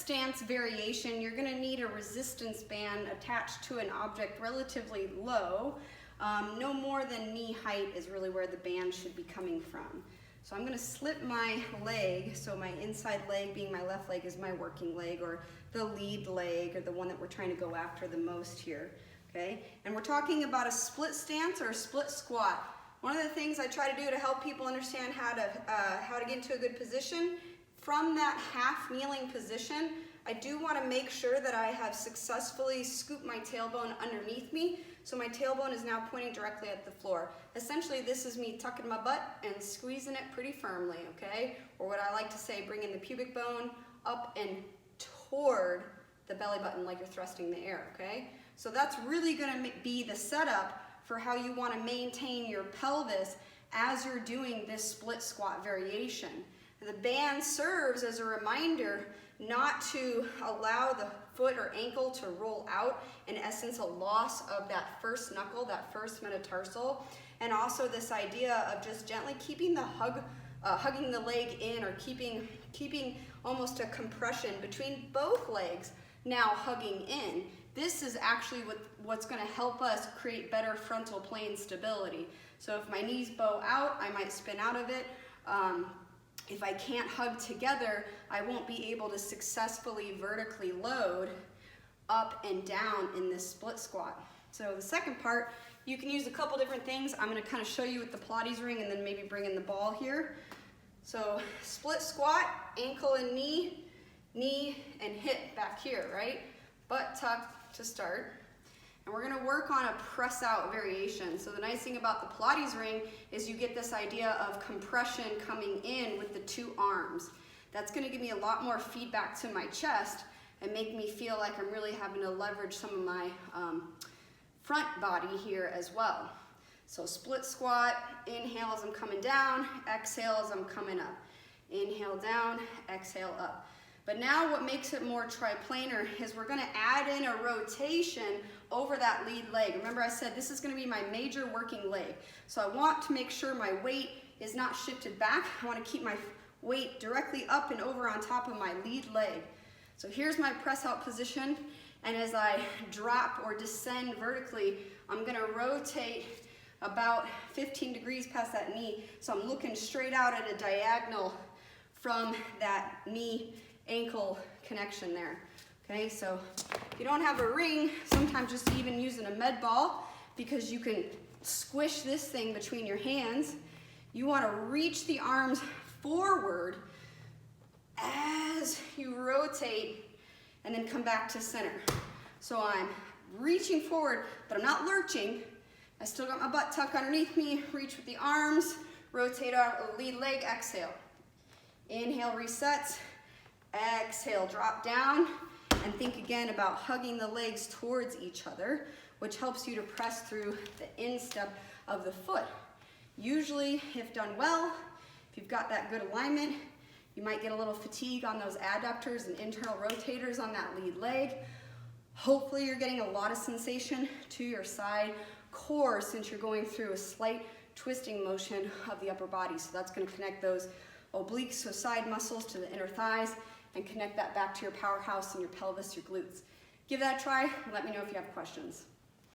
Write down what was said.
stance variation, you're going to need a resistance band attached to an object relatively low. No more than knee height is really where the band should be coming from. So I'm going to slip my leg, so my inside leg being my left leg is my working leg, or the lead leg, or the one that we're trying to go after the most here. Okay? And we're talking about a split stance or a split squat. One of the things I try to do to help people understand how to get into a good position, from that half kneeling position, I do want to make sure that I have successfully scooped my tailbone underneath me, so my tailbone is now pointing directly at the floor. Essentially, this is me tucking my butt and squeezing it pretty firmly, okay? Or what I like to say, bringing the pubic bone up and toward the belly button like you're thrusting the air, okay? So that's really going to be the setup for how you want to maintain your pelvis as you're doing this split squat variation. The band serves as a reminder not to allow the foot or ankle to roll out, in essence a loss of that first knuckle, that first metatarsal, and also this idea of just gently keeping the hugging the leg in, or keeping almost a compression between both legs now hugging in. This is actually what's going to help us create better frontal plane stability. So if my knees bow out, I might spin out of it. If I can't hug together, I won't be able to successfully vertically load up and down in this split squat. So the second part, you can use a couple different things. I'm going to kind of show you with the Pilates ring and then maybe bring in the ball here. So split squat, ankle and knee and hip back here, right? Butt tuck to start. And we're going to work on a press out variation. So the nice thing about the Pilates ring is you get this idea of compression coming in with the two arms. That's going to give me a lot more feedback to my chest and make me feel like I'm really having to leverage some of my front body here as well. So split squat, inhale as I'm coming down, exhale as I'm coming up. Inhale down, exhale up. But now what makes it more triplanar is we're going to add in a rotation over that lead leg. Remember I said this is going to be my major working leg. So I want to make sure my weight is not shifted back. I want to keep my weight directly up and over on top of my lead leg. So here's my press out position, and as I drop or descend vertically, I'm going to rotate about 15 degrees past that knee. So I'm looking straight out at a diagonal from that knee ankle connection there. Okay, so if you don't have a ring, sometimes just even using a med ball, because you can squish this thing between your hands. You want to reach the arms forward as you rotate and then come back to center. So I'm reaching forward, but I'm not lurching. I still got my butt tucked underneath me. Reach with the arms, rotate out the lead leg, exhale. Inhale, resets. Exhale, drop down, and think again about hugging the legs towards each other, which helps you to press through the instep of the foot. Usually, if done well, if you've got that good alignment, you might get a little fatigue on those adductors and internal rotators on that lead leg. Hopefully you're getting a lot of sensation to your side core since you're going through a slight twisting motion of the upper body. So that's going to connect those obliques, so side muscles, to the inner thighs, and connect that back to your powerhouse and your pelvis, your glutes. Give that a try and let me know if you have questions.